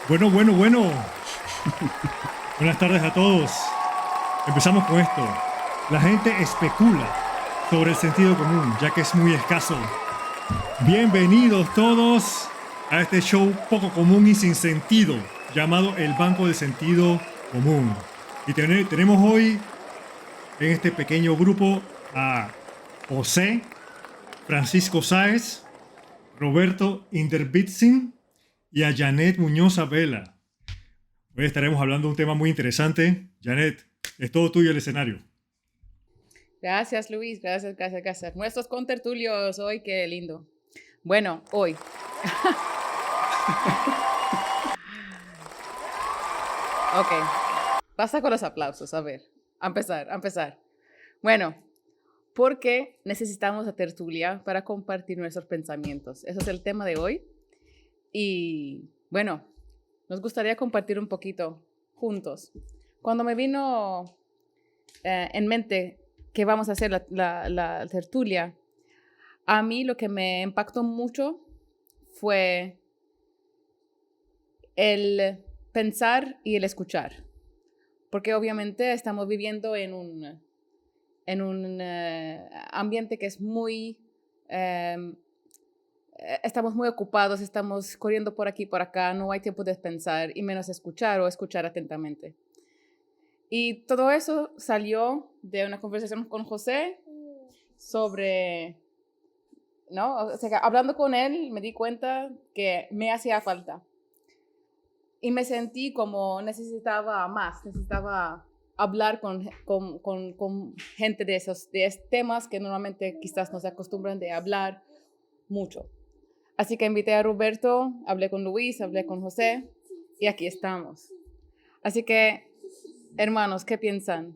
Bueno. Buenas tardes a todos. Empezamos con esto. La gente especula sobre el sentido común, ya que es muy escaso. Bienvenidos todos a este show poco común y sin sentido, llamado El Banco del Sentido Común. Y tenemos hoy en este pequeño grupo a José, Francisco Sáez, Roberto Inderbitzin y a Janet Muñoz Vela. Hoy estaremos hablando de un tema muy interesante. Janet, es todo tuyo el escenario. Gracias, Luis. Gracias. Nuestros contertulios hoy, qué lindo. Bueno, hoy. Ok. Basta con los aplausos. A ver, a empezar. Bueno, porque necesitamos la tertulia para compartir nuestros pensamientos. Ese es el tema de hoy. Y bueno, nos gustaría compartir un poquito juntos. Cuando me vino en mente que vamos a hacer la tertulia, a mí lo que me impactó mucho fue el pensar y el escuchar, porque obviamente estamos viviendo en un ambiente que es muy, estamos muy ocupados, estamos corriendo por aquí, por acá, no hay tiempo de pensar y menos escuchar o escuchar atentamente. Y todo eso salió de una conversación con José sobre, ¿no? O sea, hablando con él me di cuenta que me hacía falta. Y me sentí como necesitaba hablar con gente de esos temas que normalmente quizás no se acostumbran de hablar mucho. Así que invité a Roberto, hablé con Luis, hablé con José y aquí estamos. Así que, hermanos, ¿qué piensan?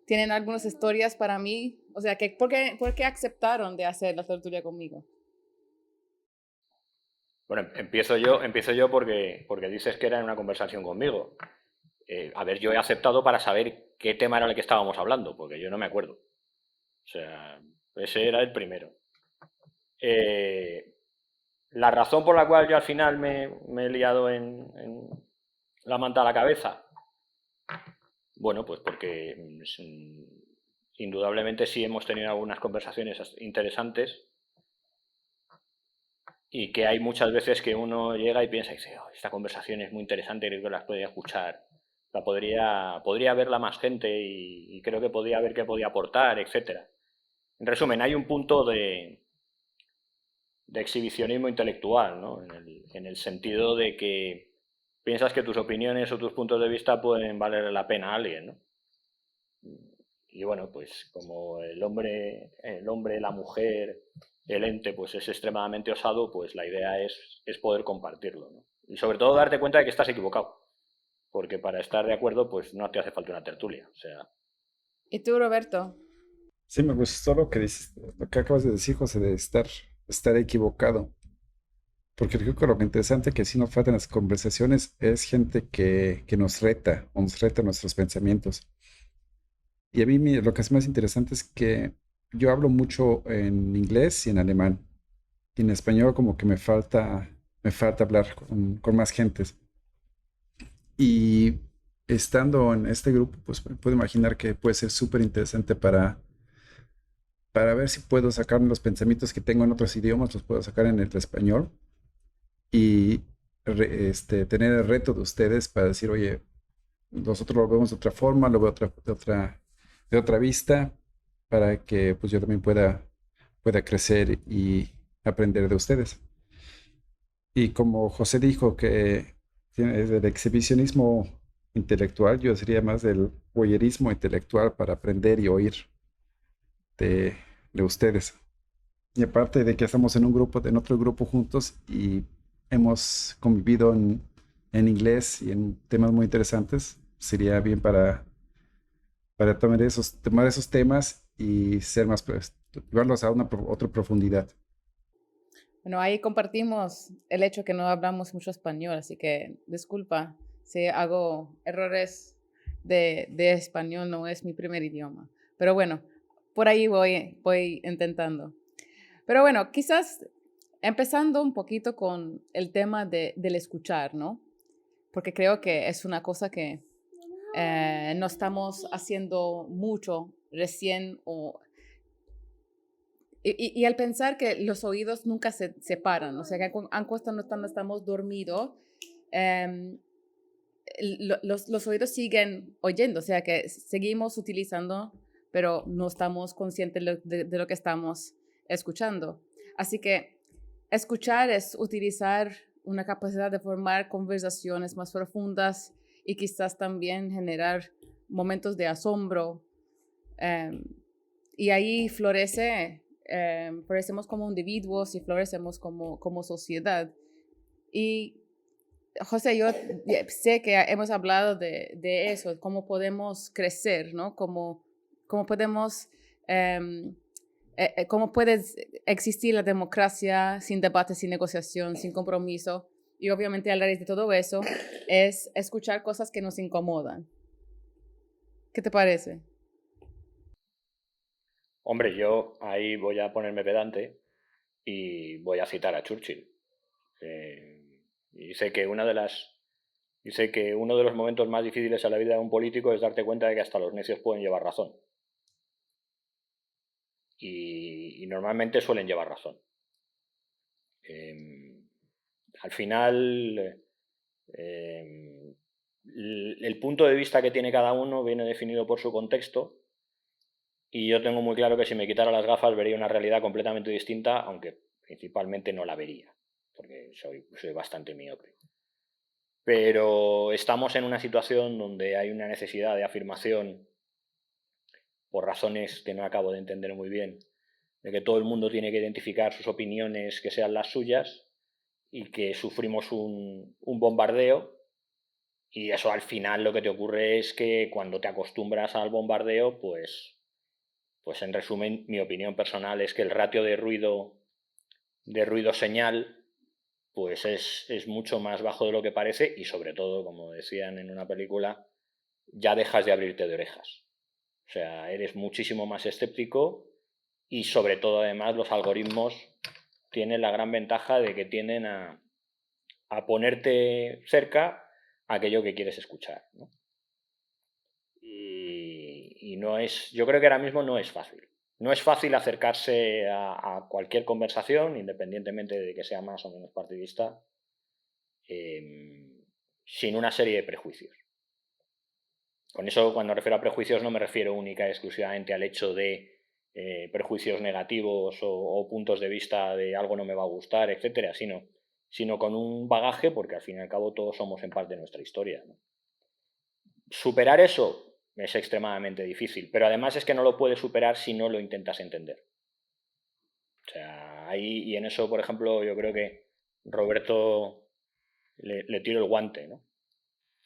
¿Tienen algunas historias para mí? O sea, ¿por qué aceptaron de hacer la tertulia conmigo? Bueno, empiezo yo porque dices que era en una conversación conmigo. Yo he aceptado para saber qué tema era el que estábamos hablando, porque yo no me acuerdo. O sea, ese era el primero. La razón por la cual yo al final me he liado en la manta a la cabeza, bueno, pues porque indudablemente sí hemos tenido algunas conversaciones interesantes y que hay muchas veces que uno llega y piensa y dice, oh, esta conversación es muy interesante, creo que las podría escuchar, podría verla más gente y creo que podría ver qué podía aportar, etcétera. En resumen, hay un punto de exhibicionismo intelectual, ¿no? En el sentido de que piensas que tus opiniones o tus puntos de vista pueden valer la pena a alguien, ¿no? Y bueno, pues como el hombre, la mujer, el ente, pues es extremadamente osado, pues la idea es poder compartirlo, ¿no? Y sobre todo darte cuenta de que estás equivocado, porque para estar de acuerdo, pues no te hace falta una tertulia, o sea. ¿Y tú, Roberto? Sí, me gustó lo que dices, lo que acabas de decir, José, de estar equivocado. Porque creo que lo interesante que sí nos faltan las conversaciones es gente que nos reta nuestros pensamientos. Y a mí lo que es más interesante es que yo hablo mucho en inglés y en alemán. Y en español como que me falta hablar con más gentes. Y estando en este grupo, pues me puedo imaginar que puede ser súper interesante para ver si puedo sacar los pensamientos que tengo en otros idiomas, los puedo sacar en el español y tener el reto de ustedes para decir, oye, nosotros lo vemos de otra forma, lo veo de otra vista, para que pues yo también pueda crecer y aprender de ustedes. Y como José dijo que es del exhibicionismo intelectual, yo sería más del voyerismo intelectual para aprender y oír de, de ustedes. Y aparte de que estamos en otro grupo juntos y hemos convivido en inglés y en temas muy interesantes, sería bien para tomar esos temas y ser más, pues, llevarlos a otra profundidad. Bueno, ahí compartimos el hecho que no hablamos mucho español, así que disculpa si hago errores de español, no es mi primer idioma. Pero bueno, por ahí voy intentando. Pero bueno, quizás empezando un poquito con el tema del escuchar, ¿no? porque creo que es una cosa que no estamos haciendo mucho recién y al pensar que los oídos nunca se separan, o sea que aun cuando estamos dormidos, em, los oídos siguen oyendo, o sea que seguimos utilizando, pero no estamos conscientes de lo que estamos escuchando. Así que escuchar es utilizar una capacidad de formar conversaciones más profundas y quizás también generar momentos de asombro. Y ahí florecemos como individuos y florecemos como sociedad. Y José, yo sé que hemos hablado de eso, cómo podemos crecer, ¿no? Cómo podemos, cómo puede existir la democracia sin debate, sin negociación, sin compromiso. Y obviamente a la raíz de todo eso es escuchar cosas que nos incomodan. ¿Qué te parece? Hombre, yo ahí voy a ponerme pedante y voy a citar a Churchill. Y dice que uno de los momentos más difíciles en la vida de un político es darte cuenta de que hasta los necios pueden llevar razón. Y normalmente suelen llevar razón. Al final, el punto de vista que tiene cada uno viene definido por su contexto, y yo tengo muy claro que si me quitara las gafas vería una realidad completamente distinta, aunque principalmente no la vería, porque soy bastante miope. Pero estamos en una situación donde hay una necesidad de afirmación, por razones que no acabo de entender muy bien, de que todo el mundo tiene que identificar sus opiniones que sean las suyas, y que sufrimos un bombardeo, y eso al final lo que te ocurre es que cuando te acostumbras al bombardeo, pues en resumen, mi opinión personal es que el ratio de ruido-señal pues es mucho más bajo de lo que parece, y sobre todo, como decían en una película, ya dejas de abrirte de orejas. O sea, eres muchísimo más escéptico, y sobre todo además los algoritmos tienen la gran ventaja de que tienden a ponerte cerca aquello que quieres escuchar, ¿no? Y no es, yo creo que ahora mismo no es fácil. No es fácil acercarse a cualquier conversación, independientemente de que sea más o menos partidista, sin una serie de prejuicios. Con eso, cuando refiero a prejuicios, no me refiero única y exclusivamente al hecho de prejuicios negativos o puntos de vista de algo no me va a gustar, etcétera, sino con un bagaje, porque al fin y al cabo todos somos en parte de nuestra historia, ¿no? Superar eso es extremadamente difícil, pero además es que no lo puedes superar si no lo intentas entender. O sea, ahí, y en eso, por ejemplo, yo creo que Roberto le tiro el guante, ¿no?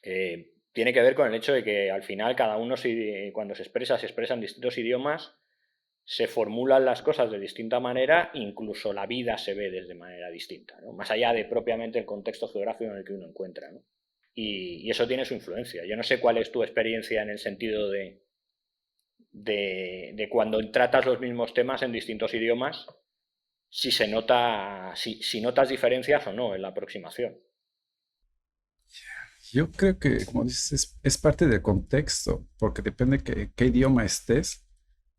Tiene que ver con el hecho de que al final cada uno, cuando se expresa en distintos idiomas, se formulan las cosas de distinta manera, incluso la vida se ve de manera distinta, ¿no? Más allá de propiamente el contexto geográfico en el que uno encuentra, ¿no? Y eso tiene su influencia. Yo no sé cuál es tu experiencia en el sentido de cuando tratas los mismos temas en distintos idiomas, si se nota, si notas diferencias o no en la aproximación. Yo creo que, como dices, es parte del contexto, porque depende qué idioma estés,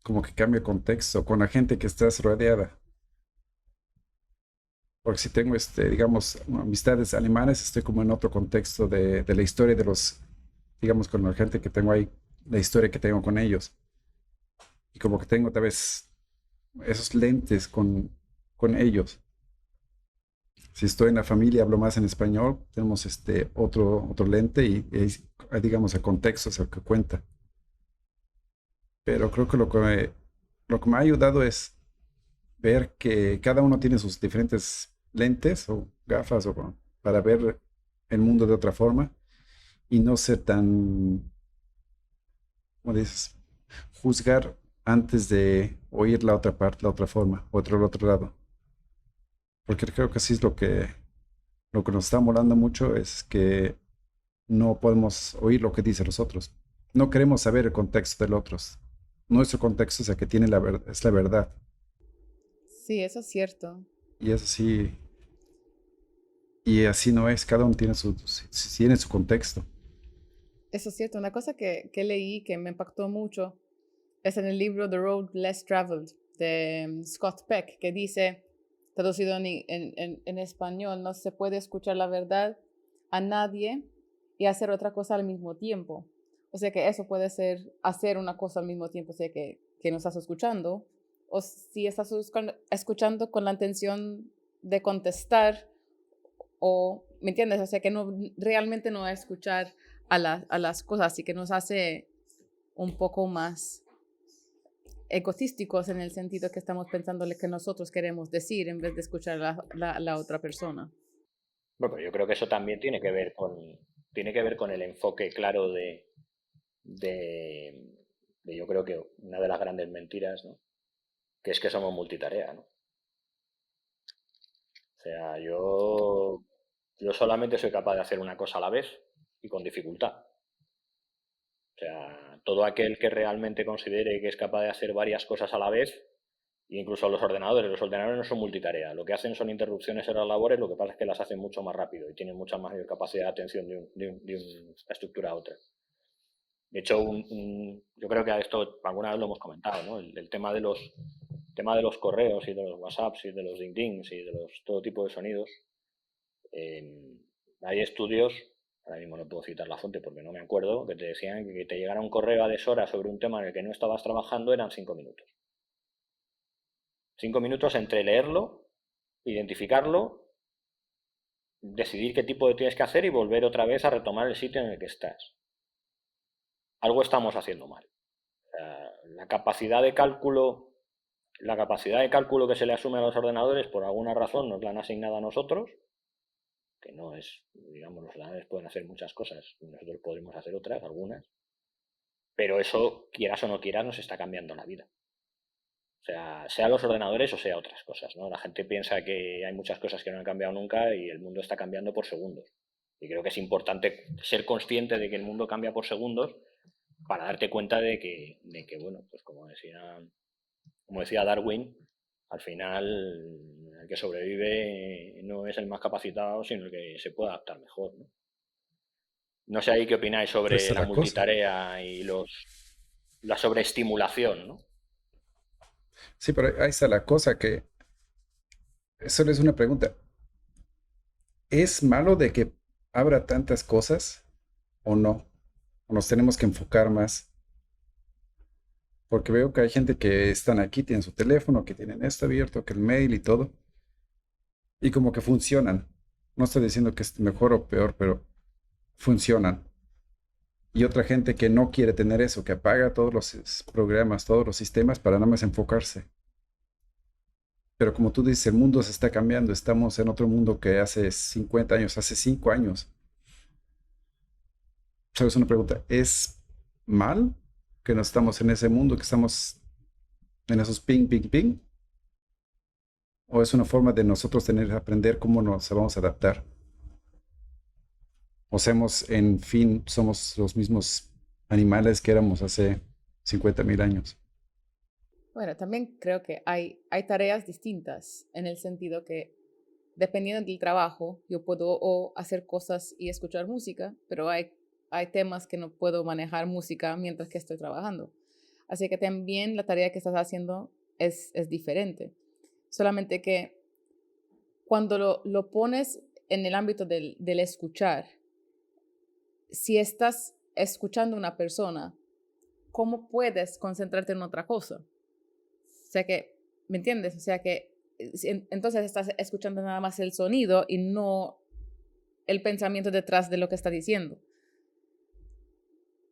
como que cambia el contexto con la gente que estás rodeada. Porque si tengo, digamos, amistades alemanes, estoy como en otro contexto de la historia de los, digamos, con la gente que tengo ahí, la historia que tengo con ellos. Y como que tengo tal vez esos lentes con ellos. Si estoy en la familia, hablo más en español, tenemos otro lente y digamos, el contexto es el que cuenta. Pero creo que lo que me ha ayudado es ver que cada uno tiene sus diferentes lentes o gafas para ver el mundo de otra forma y no ser tan, como dices, juzgar antes de oír la otra parte, la otra forma, el otro lado. Porque creo que sí es lo que nos está molando mucho, es que no podemos oír lo que dicen los otros. No queremos saber el contexto del otro. Nuestro contexto es el que tiene es la verdad. Sí, eso es cierto. Y eso sí. Y así no es, cada uno tiene tiene su contexto. Eso es cierto. Una cosa que leí que me impactó mucho es en el libro The Road Less Traveled de Scott Peck, que dice, traducido en español, no se puede escuchar la verdad a nadie y hacer otra cosa al mismo tiempo. O sea que eso puede ser hacer una cosa al mismo tiempo, o sea que no estás escuchando, o si estás escuchando con la intención de contestar, o, ¿me entiendes? O sea que no, realmente no es escuchar a las cosas, así que nos hace un poco más egotísticos en el sentido que estamos pensando lo que nosotros queremos decir en vez de escuchar a la otra persona. Bueno, pero yo creo que eso también tiene que ver con el enfoque claro de, yo creo que una de las grandes mentiras, ¿no? Que es que somos multitarea, ¿no? O sea, yo solamente soy capaz de hacer una cosa a la vez y con dificultad. O sea, todo aquel que realmente considere que es capaz de hacer varias cosas a la vez, incluso los ordenadores no son multitarea. Lo que hacen son interrupciones en las labores, lo que pasa es que las hacen mucho más rápido y tienen mucha mayor capacidad de atención de una estructura a otra. De hecho, yo creo que esto alguna vez lo hemos comentado, ¿no? El tema de los correos y de los WhatsApps y de los ding-dings y de todo tipo de sonidos. Hay estudios, ahora mismo no puedo citar la fuente porque no me acuerdo, que te decían que te llegara un correo a deshora sobre un tema en el que no estabas trabajando eran 5 minutos. 5 minutos entre leerlo, identificarlo, decidir qué tipo de tienes que hacer y volver otra vez a retomar el sitio en el que estás. Algo estamos haciendo mal. La capacidad de cálculo que se le asume a los ordenadores por alguna razón nos la han asignado a nosotros, que no es, digamos, los ordenadores pueden hacer muchas cosas y nosotros podemos hacer otras, algunas, pero eso, quieras o no quieras, nos está cambiando la vida. O sea los ordenadores o sea otras cosas, ¿no? La gente piensa que hay muchas cosas que no han cambiado nunca y el mundo está cambiando por segundos. Y creo que es importante ser consciente de que el mundo cambia por segundos para darte cuenta de que bueno, pues como decía Darwin, al final el que sobrevive no es el más capacitado, sino el que se puede adaptar mejor, ¿no? No sé ahí qué opináis sobre Esa es la la cosa. multitarea y la sobreestimulación, ¿no? Sí, pero ahí está la cosa que solo es una pregunta. ¿Es malo de que abra tantas cosas o no? ¿O nos tenemos que enfocar más? Porque veo que hay gente que están aquí, tienen su teléfono, que tienen esto abierto, que el mail y todo, y como que funcionan. No estoy diciendo que es mejor o peor, pero funcionan. Y otra gente que no quiere tener eso, que apaga todos los programas, todos los sistemas para nada más enfocarse. Pero como tú dices, el mundo se está cambiando, estamos en otro mundo que hace 50 años, hace 5 años. ¿Sabes una pregunta? ¿Es mal que no estamos en ese mundo, que estamos en esos ping, ping, ping? ¿O es una forma de nosotros tener que aprender cómo nos vamos a adaptar? O seamos, en fin, somos los mismos animales que éramos hace 50.000 años. Bueno, también creo que hay tareas distintas en el sentido que dependiendo del trabajo, yo puedo o hacer cosas y escuchar música, pero hay temas que no puedo manejar música mientras que estoy trabajando. Así que también la tarea que estás haciendo es diferente. Solamente que cuando lo pones en el ámbito del escuchar, si estás escuchando a una persona, ¿cómo puedes concentrarte en otra cosa? O sea que, ¿me entiendes? O sea que entonces estás escuchando nada más el sonido y no el pensamiento detrás de lo que está diciendo.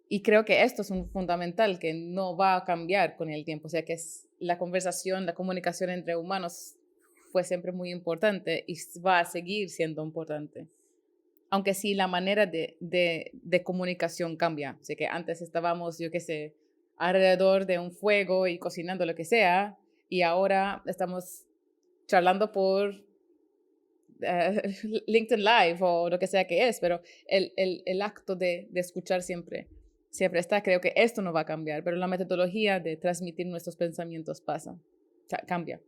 Y creo que esto es un fundamental que no va a cambiar con el tiempo. O sea que es la conversación, la comunicación entre humanos fue siempre muy importante y va a seguir siendo importante. Aunque sí la manera de comunicación cambia. O sea que antes estábamos, yo qué sé, alrededor de un fuego y cocinando lo que sea, y ahora estamos charlando por LinkedIn Live o lo que sea que es, pero el acto de escuchar siempre está. Creo que esto no va a cambiar, pero la metodología de transmitir nuestros pensamientos cambia.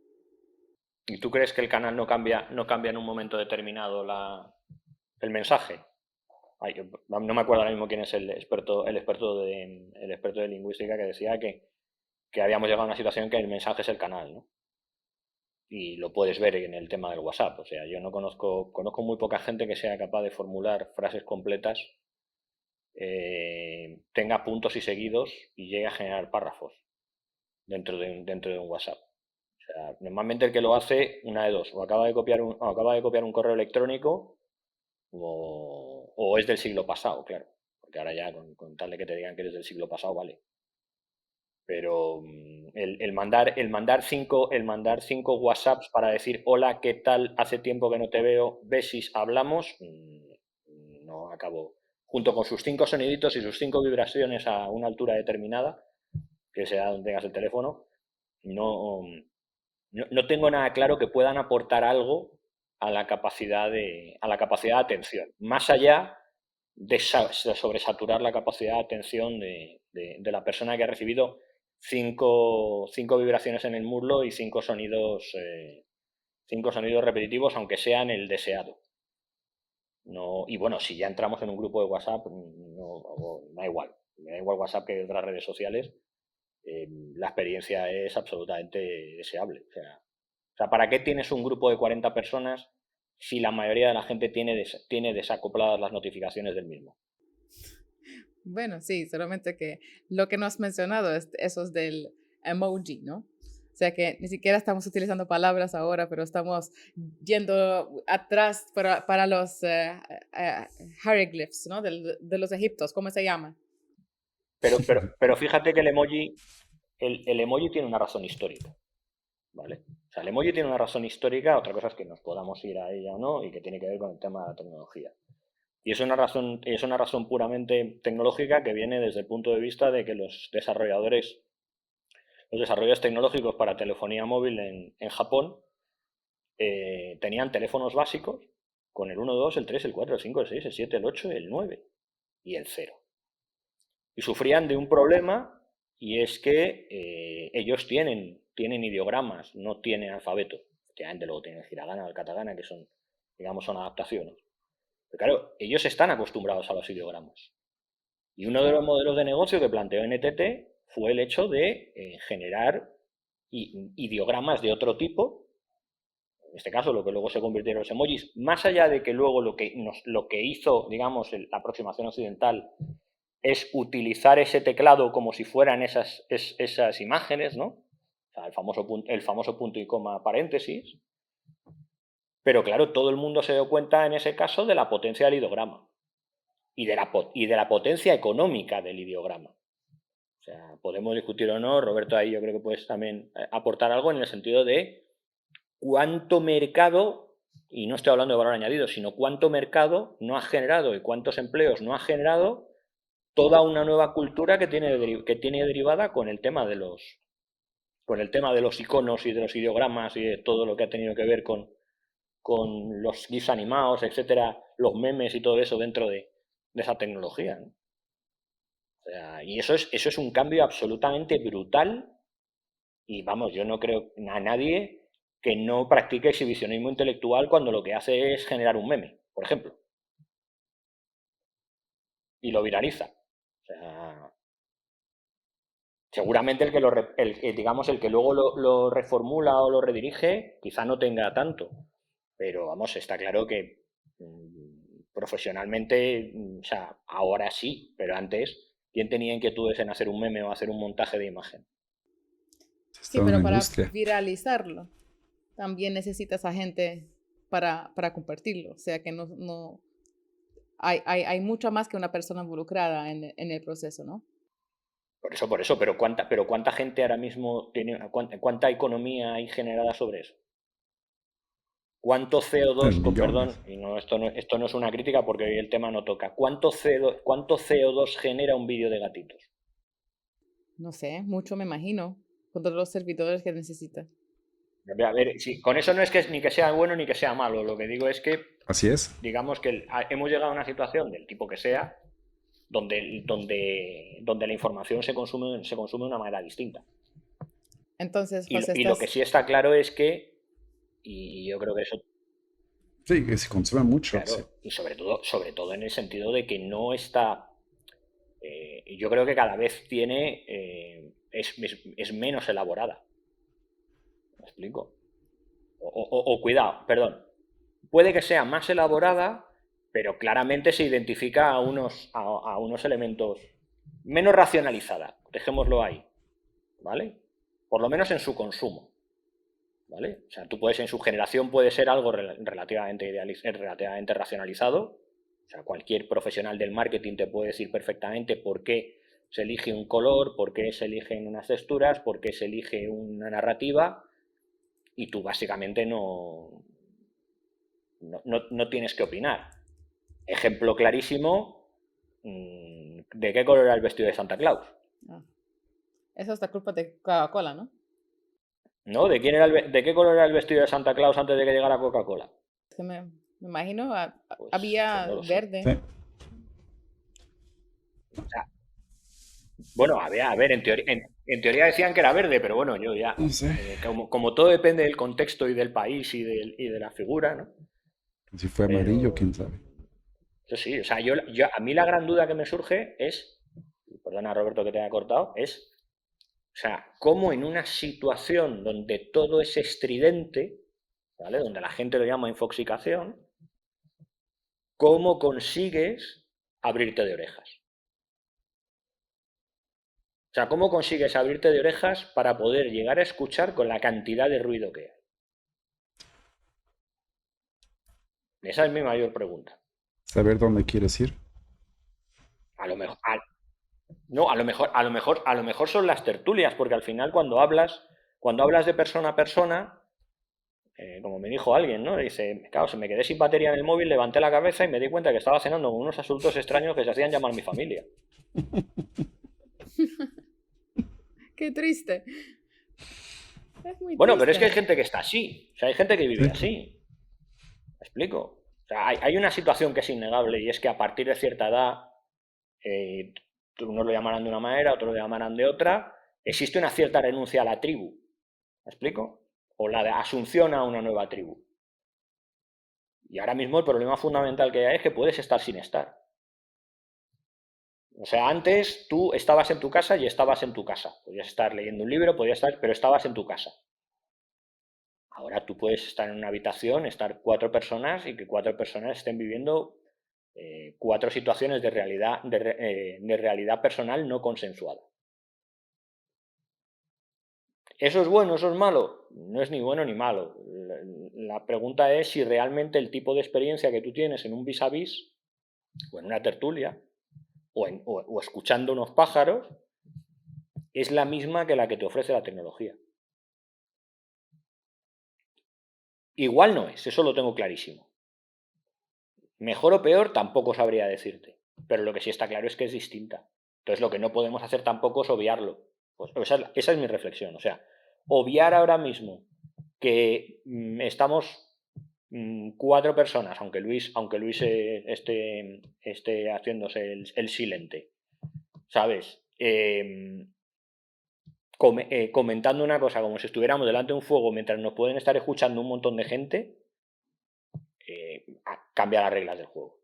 ¿Y tú crees que el canal no cambia en un momento determinado el mensaje. Ay, no me acuerdo ahora mismo quién es el experto de lingüística que decía que habíamos llegado a una situación en que el mensaje es el canal, ¿no? Y lo puedes ver en el tema del WhatsApp. O sea, yo no conozco muy poca gente que sea capaz de formular frases completas, tenga puntos y seguidos y llegue a generar párrafos dentro de un WhatsApp. O sea, normalmente el que lo hace, una de dos, o acaba de copiar un correo electrónico o es del siglo pasado, claro. Porque ahora ya con tal de que te digan que eres del siglo pasado, vale. Pero el mandar cinco WhatsApps para decir hola, ¿qué tal? Hace tiempo que no te veo, besis, hablamos, no acabo. Junto con sus 5 soniditos y sus 5 vibraciones a una altura determinada, que sea donde tengas el teléfono, no tengo nada claro que puedan aportar algo a la capacidad de atención, más allá de sobresaturar la capacidad de atención de la persona que ha recibido 5 vibraciones en el muslo y 5 sonidos repetitivos, aunque sean el deseado. No, y bueno, si ya entramos en un grupo de WhatsApp, da igual. Me da igual WhatsApp que otras redes sociales. La experiencia es absolutamente deseable. O sea, ¿para qué tienes un grupo de 40 personas si la mayoría de la gente tiene desacopladas las notificaciones del mismo? Bueno, sí, solamente que lo que no has mencionado es esos del emoji, ¿no? O sea que ni siquiera estamos utilizando palabras ahora, pero estamos yendo atrás para los hieroglyphs, ¿no? De los egiptos, ¿cómo se llama? Pero fíjate que el emoji tiene una razón histórica, ¿vale? O sea, el emoji tiene una razón histórica, otra cosa es que nos podamos ir a ella o no, y que tiene que ver con el tema de la tecnología. Y es una razón puramente tecnológica que viene desde el punto de vista de que los desarrolladores tecnológicos para telefonía móvil en Japón tenían teléfonos básicos con el 1, 2, el 3, el 4, el 5, el 6, el 7, el 8, el 9 y el 0. Y sufrían de un problema, y es que ellos tienen ideogramas, no tienen alfabeto. Efectivamente, luego tienen el hiragana o el katakana, que son adaptaciones. Pero claro, ellos están acostumbrados a los ideogramas. Y uno de los modelos de negocio que planteó NTT fue el hecho de generar ideogramas de otro tipo, en este caso lo que luego se convirtieron en los emojis, más allá de que luego lo que hizo, digamos, la aproximación occidental es utilizar ese teclado como si fueran esas imágenes, ¿no? O sea, el famoso punto y coma paréntesis. Pero claro, todo el mundo se dio cuenta en ese caso de la potencia del ideograma y de la potencia económica del ideograma. O sea, podemos discutir o no, Roberto, ahí yo creo que puedes también aportar algo en el sentido de cuánto mercado, y no estoy hablando de valor añadido, sino cuánto mercado no ha generado y cuántos empleos no ha generado toda una nueva cultura que tiene derivada con el tema de los iconos y de los ideogramas y de todo lo que ha tenido que ver con los GIFs animados, etcétera, los memes y todo eso dentro de esa tecnología, ¿no? O sea, y eso es un cambio absolutamente brutal, y vamos, yo no creo a nadie que no practique exhibicionismo intelectual cuando lo que hace es generar un meme, por ejemplo, y lo viraliza. O sea, seguramente el que luego lo reformula o lo redirige quizá no tenga tanto, pero vamos, está claro que profesionalmente, o sea, ahora sí, pero antes, ¿quién tenía inquietudes en hacer un meme o hacer un montaje de imagen? Sí, pero para viralizarlo también necesitas a gente para compartirlo, o sea que no hay mucho más que una persona involucrada en el proceso, ¿no? Por eso, pero ¿cuánta gente ahora mismo tiene, cuánta economía hay generada sobre eso? ¿Cuánto CO2, perdón, y esto no es una crítica porque hoy el tema no toca, ¿cuánto CO2 genera un vídeo de gatitos? No sé, mucho me imagino, con todos los servidores que necesita. A ver, sí, con eso no es que ni que sea bueno ni que sea malo, lo que digo es que, así es, digamos que hemos llegado a una situación del tipo que sea, donde la información se consume de una manera distinta. Entonces, José, y lo que sí está claro es que, y yo creo que eso... Sí, que se consume mucho. Claro, Sí. y sobre todo en el sentido de que no está. Yo creo que cada vez es menos elaborada. ¿Me explico? O cuidado, perdón. Puede que sea más elaborada, pero claramente se identifica a unos elementos menos racionalizada, dejémoslo ahí, ¿vale? Por lo menos en su consumo, ¿vale? O sea, tú puedes, en su generación puede ser algo relativamente racionalizado. O sea, cualquier profesional del marketing te puede decir perfectamente por qué se elige un color, por qué se eligen unas texturas, por qué se elige una narrativa, y tú básicamente no tienes que opinar. Ejemplo clarísimo, ¿de qué color era el vestido de Santa Claus? Ah, eso es la culpa de Coca-Cola, ¿no? ¿No? ¿De qué color era el vestido de Santa Claus antes de que llegara Coca-Cola? Es que me imagino, Pues había no lo sé. verde. Sí. O sea, bueno, a ver, en teoría decían que era verde, pero bueno, yo ya, No sé. como todo depende del contexto y del país y de la figura, ¿no? Si fue amarillo, Pero quién sabe. yo sí, o sea, a mí la gran duda que me surge es, perdona Roberto que te haya cortado, es, o sea, cómo en una situación donde todo es estridente, ¿vale? Donde la gente lo llama infoxicación, ¿cómo consigues abrirte de orejas? O sea, ¿cómo consigues abrirte de orejas para poder llegar a escuchar con la cantidad de ruido que hay? Esa es mi mayor pregunta. Saber dónde quieres ir. A lo mejor, no, a lo mejor son las tertulias, porque al final cuando hablas de persona a persona, como me dijo alguien, ¿no? Dice, claro, se me quedé sin batería en el móvil, levanté la cabeza y me di cuenta que estaba cenando con unos asuntos extraños que se hacían llamar mi familia. Qué triste. Es muy Bueno, pero es que hay triste. gente que está así, o sea, hay gente que vive Sí. así. ¿Me explico? O sea, hay una situación que es innegable y es que a partir de cierta edad, unos lo llamarán de una manera, otros lo llamarán de otra, existe una cierta renuncia a la tribu. ¿Me explico? O la de asunción a una nueva tribu. Y ahora mismo el problema fundamental que hay es que puedes estar sin estar. O sea, antes tú estabas en tu casa y estabas en tu casa. Podías estar leyendo un libro, pero estabas en tu casa. Ahora tú puedes estar en una habitación, estar 4 personas y que 4 personas estén viviendo 4 situaciones de realidad personal no consensuada. ¿Eso es bueno, eso es malo? No es ni bueno ni malo. La pregunta es si realmente el tipo de experiencia que tú tienes en un vis a vis, o en una tertulia, o escuchando unos pájaros, es la misma que la que te ofrece la tecnología. Igual no es, eso lo tengo clarísimo. Mejor o peor tampoco sabría decirte, pero lo que sí está claro es que es distinta. Entonces lo que no podemos hacer tampoco es obviarlo. Pues esa es mi reflexión. O sea, obviar ahora mismo que estamos 4 personas, aunque Luis esté haciéndose el silente, ¿sabes? Comentando una cosa como si estuviéramos delante de un fuego mientras nos pueden estar escuchando un montón de gente, cambia las reglas del juego.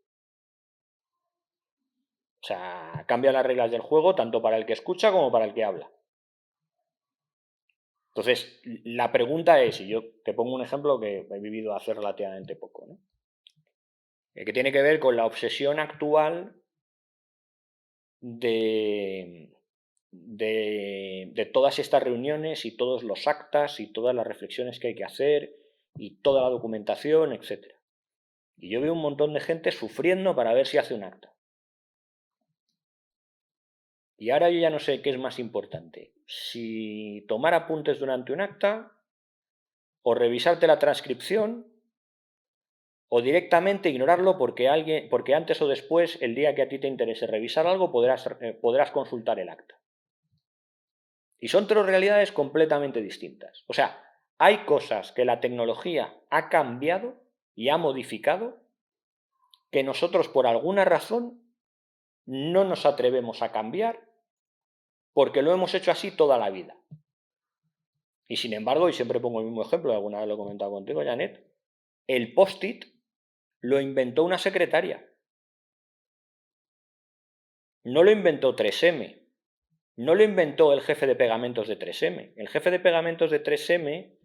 O sea, cambia las reglas del juego tanto para el que escucha como para el que habla. Entonces, la pregunta es, y yo te pongo un ejemplo que he vivido hace relativamente poco, ¿no? Que tiene que ver con la obsesión actual de todas estas reuniones y todos los actas y todas las reflexiones que hay que hacer y toda la documentación, etc. Y yo veo un montón de gente sufriendo para ver si hace un acta. Y ahora yo ya no sé qué es más importante, si tomar apuntes durante un acta o revisarte la transcripción o directamente ignorarlo porque antes o después, el día que a ti te interese revisar algo, podrás consultar el acta. Y son 3 realidades completamente distintas. O sea, hay cosas que la tecnología ha cambiado y ha modificado que nosotros por alguna razón no nos atrevemos a cambiar porque lo hemos hecho así toda la vida. Y sin embargo, y siempre pongo el mismo ejemplo, alguna vez lo he comentado contigo, Janet, el post-it lo inventó una secretaria. No lo inventó 3M. No lo inventó el jefe de pegamentos de 3M. El jefe de pegamentos de 3M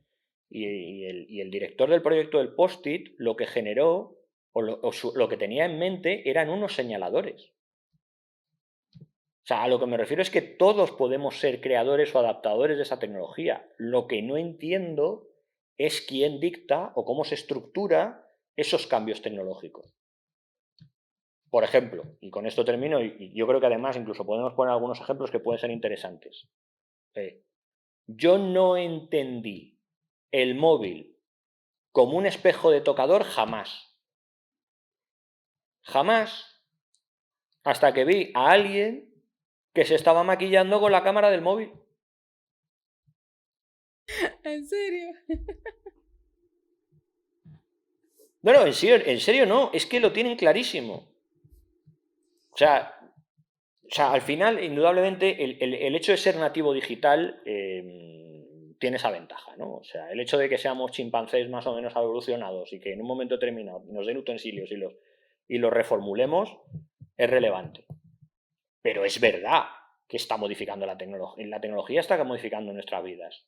y el director del proyecto del Post-it lo que generó o lo que tenía en mente eran unos señaladores. O sea, a lo que me refiero es que todos podemos ser creadores o adaptadores de esa tecnología. Lo que no entiendo es quién dicta o cómo se estructura esos cambios tecnológicos. Por ejemplo, y con esto termino, y yo creo que además incluso podemos poner algunos ejemplos que pueden ser interesantes. Yo no entendí el móvil como un espejo de tocador jamás. Jamás. Hasta que vi a alguien que se estaba maquillando con la cámara del móvil. ¿En serio? No, en serio no, es que lo tienen clarísimo. O sea, al final, indudablemente, el hecho de ser nativo digital tiene esa ventaja, ¿no? O sea, el hecho de que seamos chimpancés más o menos evolucionados y que en un momento determinado nos den utensilios y los reformulemos es relevante. Pero es verdad que está modificando la tecnología. La tecnología está modificando nuestras vidas.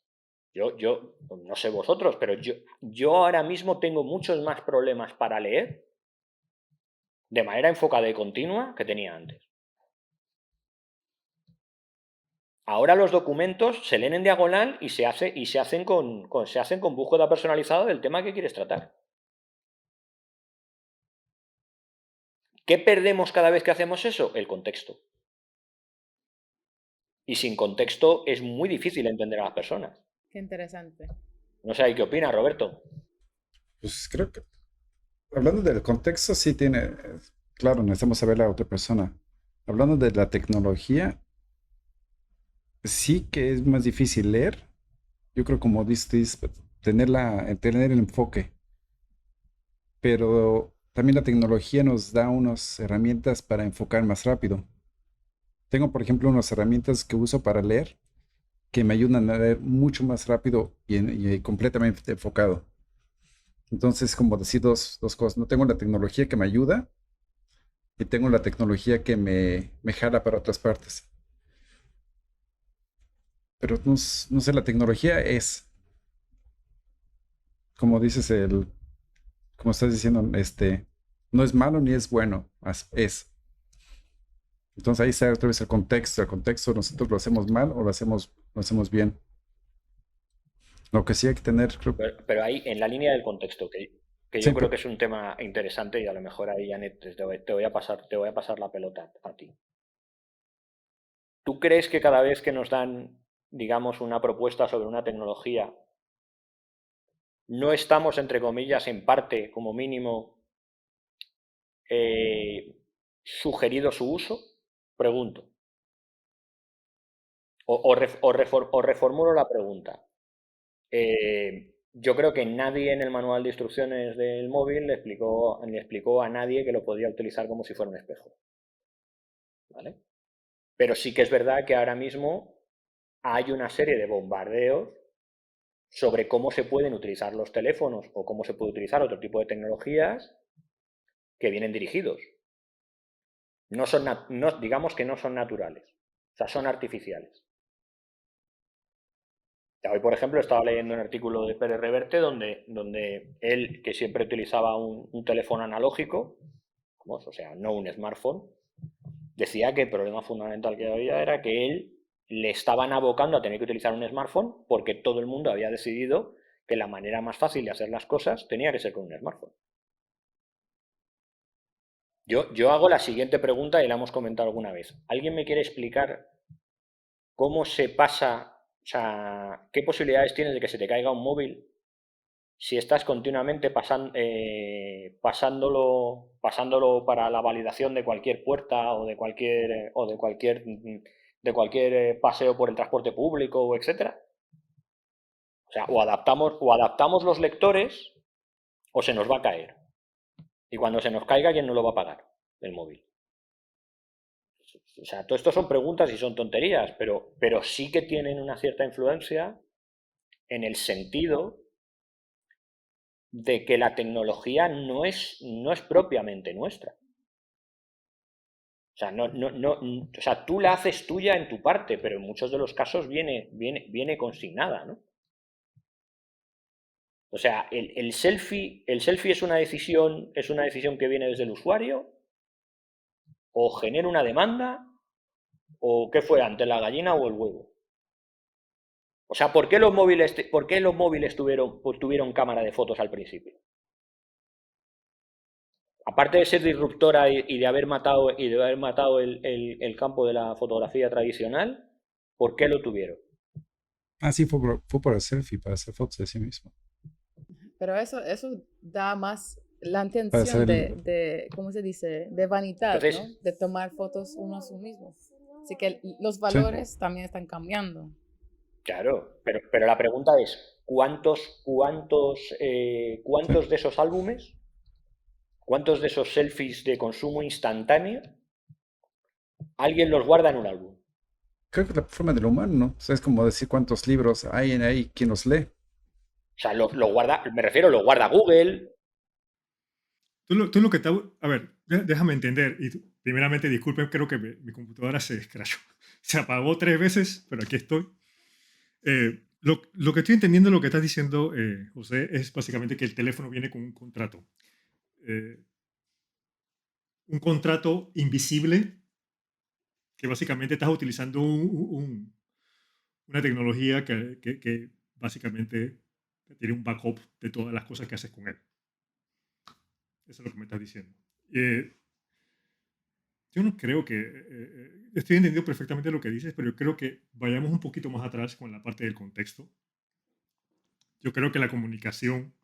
Yo no sé vosotros, pero yo ahora mismo tengo muchos más problemas para leer de manera enfocada y continua que tenía antes. Ahora los documentos se leen en diagonal y se hacen con búsqueda personalizada del tema que quieres tratar. ¿Qué perdemos cada vez que hacemos eso? El contexto. Y sin contexto es muy difícil entender a las personas. Qué interesante. No sé, ¿qué opinas, Roberto? Pues creo que, hablando del contexto, sí tiene, claro, necesitamos saber la otra persona. Hablando de la tecnología, sí que es más difícil leer. Yo creo, como dices, tener el enfoque. Pero también la tecnología nos da unas herramientas para enfocar más rápido. Tengo, por ejemplo, unas herramientas que uso para leer que me ayudan a leer mucho más rápido y completamente enfocado. Entonces, como decir dos cosas. No tengo la tecnología que me ayuda y tengo la tecnología que me jala para otras partes. Pero no sé, la tecnología es, como dices, como estás diciendo, no es malo ni es bueno, es. Entonces ahí está otra vez el contexto. El contexto, nosotros lo hacemos mal o lo hacemos bien. Lo que sí hay que tener, creo, Pero ahí, en la línea del contexto, que yo sí, creo que es un tema interesante y a lo mejor ahí, Janet, te voy a pasar la pelota a ti. ¿Tú crees que cada vez que nos dan, digamos, una propuesta sobre una tecnología, no estamos, entre comillas, en parte, como mínimo, sugerido su uso? Pregunto. O reformulo la pregunta. Yo creo que nadie en el manual de instrucciones del móvil le explicó a nadie que lo podía utilizar como si fuera un espejo. ¿Vale? Pero sí que es verdad que ahora mismo hay una serie de bombardeos sobre cómo se pueden utilizar los teléfonos o cómo se puede utilizar otro tipo de tecnologías que vienen dirigidos. Digamos que no son naturales, o sea, son artificiales. Hoy, por ejemplo, estaba leyendo un artículo de Pérez Reverte donde él, que siempre utilizaba un teléfono analógico, o sea, no un smartphone, decía que el problema fundamental que había era que él le estaban abocando a tener que utilizar un smartphone porque todo el mundo había decidido que la manera más fácil de hacer las cosas tenía que ser con un smartphone. Yo hago la siguiente pregunta y la hemos comentado alguna vez. ¿Alguien me quiere explicar cómo se pasa, o sea, qué posibilidades tienes de que se te caiga un móvil si estás continuamente pasándolo para la validación de cualquier puerta o de cualquier paseo por el transporte público, etcétera? O sea, o adaptamos los lectores o se nos va a caer. Y cuando se nos caiga, ¿quién no lo va a pagar? El móvil. O sea, todo esto son preguntas y son tonterías, pero sí que tienen una cierta influencia en el sentido de que la tecnología no es propiamente nuestra. O sea, o sea, tú la haces tuya en tu parte, pero en muchos de los casos viene consignada, ¿no? O sea, el selfie es una decisión que viene desde el usuario, o genera una demanda, o ¿qué fue antes, la gallina o el huevo? O sea, ¿por qué los móviles tuvieron cámara de fotos al principio? Aparte de ser disruptora y de haber matado el campo de la fotografía tradicional, ¿por qué lo tuvieron? Ah, sí, fue por el selfie, para hacer fotos de sí mismo. Pero eso da más la Para hacer intención ¿cómo se dice? De vanidad, ¿no? Entonces, De tomar fotos uno a sí mismo. Así que los Sí. valores también están cambiando. claro, pero la pregunta es, ¿cuántos de esos álbumes, cuántos de esos selfies de consumo instantáneo, alguien los guarda en un álbum? Creo que es la forma del humano, ¿no? O sea, es como decir cuántos libros hay en ahí, quién los lee. O sea, lo guarda, me refiero, lo guarda Google. Tú lo que está... A ver, déjame entender. Y primeramente, disculpen, creo que mi computadora se escrachó. Se apagó 3 veces, pero aquí estoy. Lo que estoy entendiendo, lo que estás diciendo, José, es básicamente que el teléfono viene con un contrato. Un contrato invisible que básicamente estás utilizando una tecnología que básicamente tiene un backup de todas las cosas que haces con él. Eso es lo que me estás diciendo. Yo no creo que... estoy entendiendo perfectamente lo que dices, pero yo creo que vayamos un poquito más atrás con la parte del contexto. Yo creo que la comunicación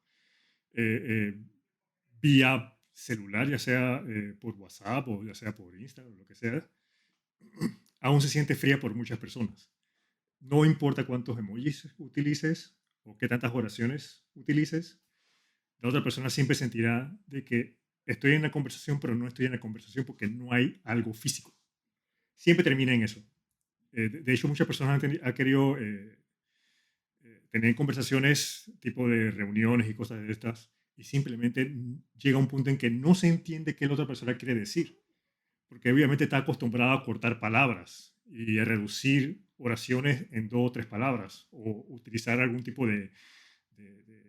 vía celular, ya sea por WhatsApp o ya sea por Instagram o lo que sea, aún se siente fría por muchas personas. No importa cuántos emojis utilices o qué tantas oraciones utilices, la otra persona siempre sentirá de que estoy en la conversación, pero no estoy en la conversación porque no hay algo físico. Siempre termina en eso. De hecho, muchas personas han querido tener conversaciones tipo de reuniones y cosas de estas y simplemente llega un punto en que no se entiende qué la otra persona quiere decir. Porque obviamente está acostumbrada a cortar palabras y a reducir oraciones en 2 o 3 palabras o utilizar algún tipo de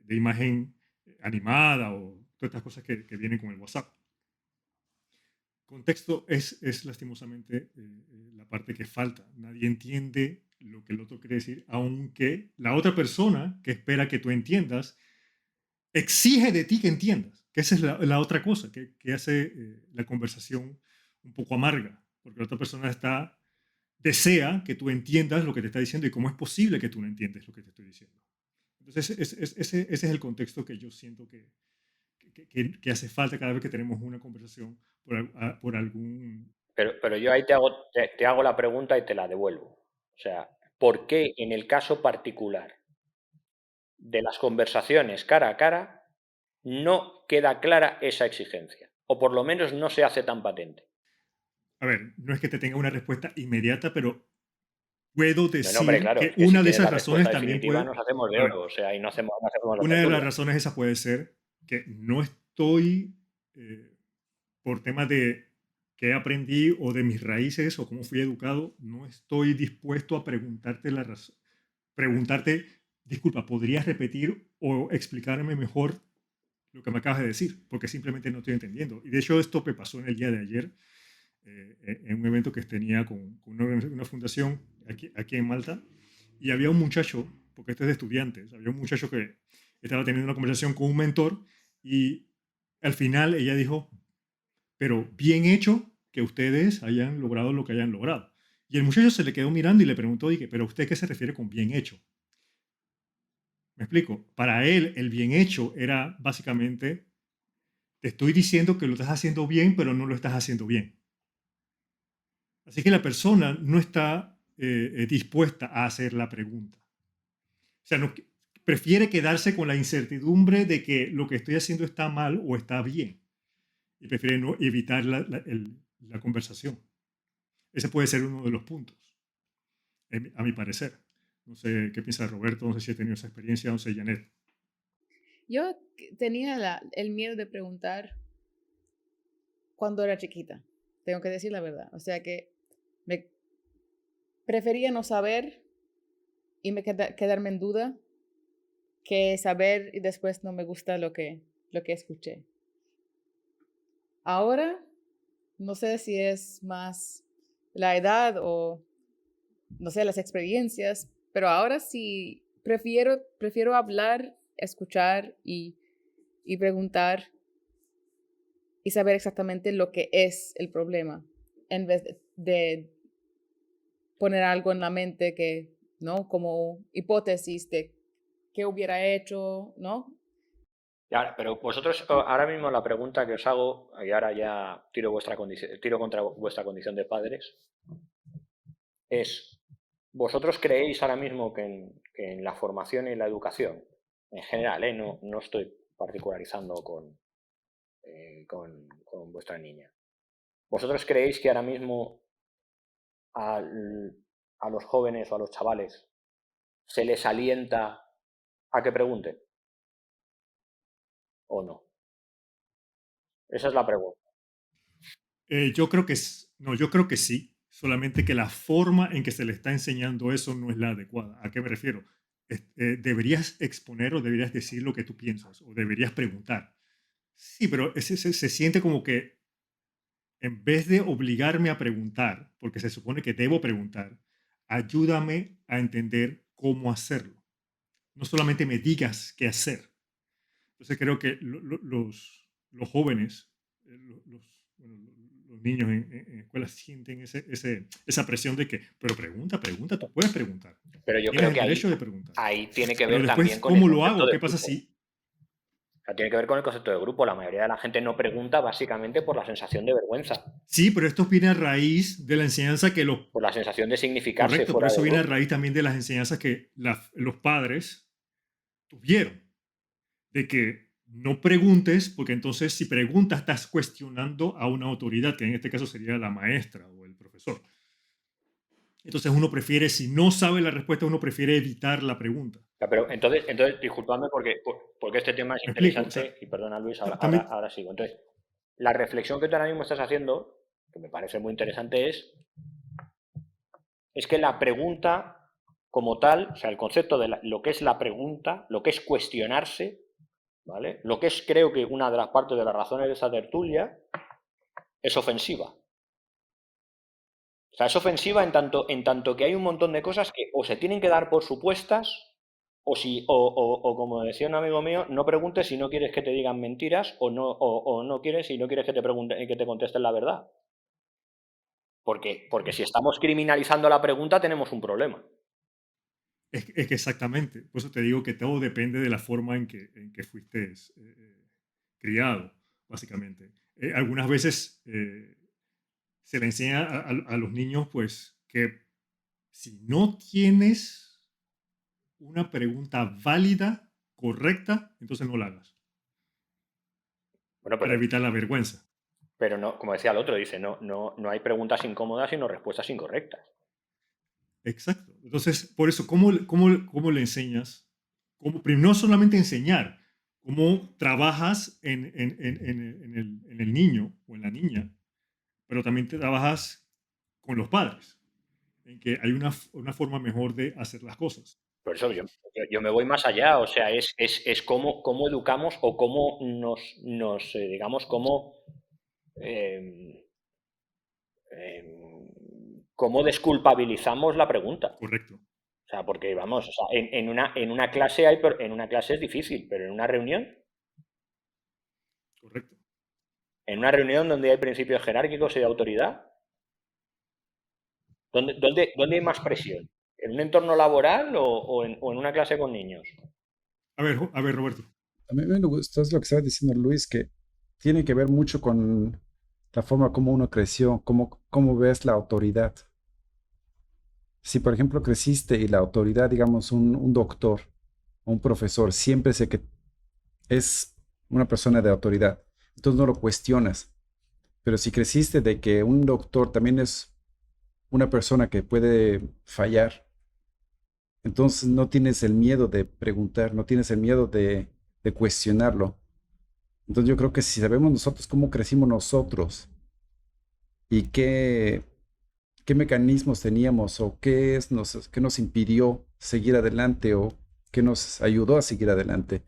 imagen animada o todas estas cosas que vienen con el WhatsApp. Contexto es lastimosamente la parte que falta. Nadie entiende lo que el otro quiere decir, aunque la otra persona que espera que tú entiendas exige de ti que entiendas, que esa es la otra cosa que hace la conversación un poco amarga, porque la otra persona desea que tú entiendas lo que te está diciendo y cómo es posible que tú no entiendes lo que te estoy diciendo. Entonces, ese es el contexto que yo siento que hace falta cada vez que tenemos una conversación por algún... Pero yo ahí te hago la pregunta y te la devuelvo. O sea, ¿por qué en el caso particular de las conversaciones cara a cara no queda clara esa exigencia? O por lo menos no se hace tan patente. A ver, no es que te tenga una respuesta inmediata, pero puedo No, hombre, decir claro, que es que si una de tienes esas la razones respuesta también definitiva puede... nos hacemos de A ver, oro, o sea, y no hacemos la una de las tertulia. razones esa puede ser que no estoy, por temas de qué aprendí o de mis raíces o cómo fui educado, no estoy dispuesto a preguntarte la razón. Preguntarte, disculpa, ¿podrías repetir o explicarme mejor lo que me acabas de decir? Porque simplemente no estoy entendiendo. Y de hecho esto me pasó en el día de ayer, en un evento que tenía con una fundación aquí en Malta, y había un muchacho, porque este es de estudiantes, había un muchacho que estaba teniendo una conversación con un mentor y al final ella dijo, pero bien hecho que ustedes hayan logrado lo que hayan logrado. Y el muchacho se le quedó mirando y le preguntó, dije, pero ¿usted qué se refiere con bien hecho? ¿Me explico? Para él, el bien hecho era básicamente, te estoy diciendo que lo estás haciendo bien, pero no lo estás haciendo bien. Así que la persona no está dispuesta a hacer la pregunta. O sea, no, prefiere quedarse con la incertidumbre de que lo que estoy haciendo está mal o está bien. Y prefiere no evitar la conversación. Ese puede ser uno de los puntos, a mi parecer. No sé qué piensa Roberto, no sé si ha tenido esa experiencia, no sé, Janet. Yo tenía el miedo de preguntar cuando era chiquita, tengo que decir la verdad. O sea que me prefería no saber y quedarme en duda que saber y después no me gusta lo que escuché. Ahora, no sé si es más la edad o, no sé, las experiencias, pero ahora sí prefiero hablar, escuchar y preguntar y saber exactamente lo que es el problema, en vez de poner algo en la mente que, ¿no? Como hipótesis de qué hubiera hecho, ¿no? Y ahora, pero vosotros, ahora mismo la pregunta que os hago, y ahora ya tiro contra vuestra condición de padres, es, ¿vosotros creéis ahora mismo que en la formación y la educación, en general, no estoy particularizando con vuestra niña, ¿vosotros creéis que ahora mismo a los jóvenes o a los chavales se les alienta a que pregunten? ¿O no? Esa es la pregunta. Yo creo que no, yo creo que sí, solamente que la forma en que se le está enseñando eso no es la adecuada. ¿A qué me refiero? Deberías exponer o deberías decir lo que tú piensas o deberías preguntar. Sí, pero se siente como que en vez de obligarme a preguntar, porque se supone que debo preguntar, ayúdame a entender cómo hacerlo. No solamente me digas qué hacer. Entonces creo que los jóvenes, bueno, los niños en escuelas sienten esa presión de que, pero pregunta, tú puedes preguntar. Pero yo Tienes creo el que derecho de preguntar. ahí tiene que Pero ver después, también con el ¿cómo lo concepto hago? de ¿Qué pasa grupo. si? O sea, tiene que ver con el concepto de grupo. La mayoría de la gente no pregunta básicamente por la sensación de vergüenza, Sí, pero esto viene a raíz de la enseñanza que los... por la sensación de significarse Correcto, pero fuera eso del viene a grupo. raíz también de las enseñanzas que los padres tuvieron. De que no preguntes, porque entonces si preguntas estás cuestionando a una autoridad, que en este caso sería la maestra o el profesor. Entonces uno prefiere, si no sabe la respuesta, uno prefiere evitar la pregunta. O sea, pero entonces disculpadme porque este tema es ¿Me explico? O sea, interesante y perdona Luis, también, ahora sigo. Entonces, la reflexión que tú ahora mismo estás haciendo, que me parece muy interesante, es que la pregunta como tal, o sea, el concepto de lo que es la pregunta, lo que es cuestionarse, ¿vale? Lo que es, creo que una de las partes de las razones de esa tertulia, es ofensiva. O sea, es ofensiva en tanto que hay un montón de cosas que o se tienen que dar por supuestas, o como decía un amigo mío, no preguntes si no quieres que te digan mentiras, o no quieres si no quieres que te contesten la verdad. Porque si estamos criminalizando la pregunta, tenemos un problema. es que exactamente, por eso te digo que todo depende de la forma en que fuiste criado, básicamente. Algunas veces se le enseña a los niños, pues, que si no tienes una pregunta válida, correcta, entonces no la hagas, Bueno, para evitar la vergüenza. pero no, como decía el otro, dice, no hay preguntas incómodas, sino respuestas incorrectas. Exacto. Entonces, por eso, ¿cómo le enseñas? No solamente enseñar, cómo trabajas en el niño o en la niña, pero también te trabajas con los padres, en que hay una forma mejor de hacer las cosas. Por eso yo me voy más allá, o sea, es cómo educamos o cómo digamos, eh, cómo desculpabilizamos la pregunta. Correcto, O sea, porque vamos, o sea, en una clase en una clase es difícil, pero correcto. en una reunión donde hay principios jerárquicos y de autoridad, ¿dónde hay más presión? ¿En un entorno laboral o en una clase con niños? A ver, Roberto. A mí me gustó lo que estaba diciendo Luis, que tiene que ver mucho con la forma como uno creció, cómo ves la autoridad. Si, por ejemplo, creciste y la autoridad, digamos, un doctor o un profesor, siempre sé que es una persona de autoridad, entonces no lo cuestionas. Pero si creciste de que un doctor también es una persona que puede fallar, entonces no tienes el miedo de preguntar, no tienes el miedo de de cuestionarlo. Entonces yo creo que si sabemos nosotros cómo crecimos nosotros y qué mecanismos teníamos o qué nos impidió seguir adelante o qué nos ayudó a seguir adelante,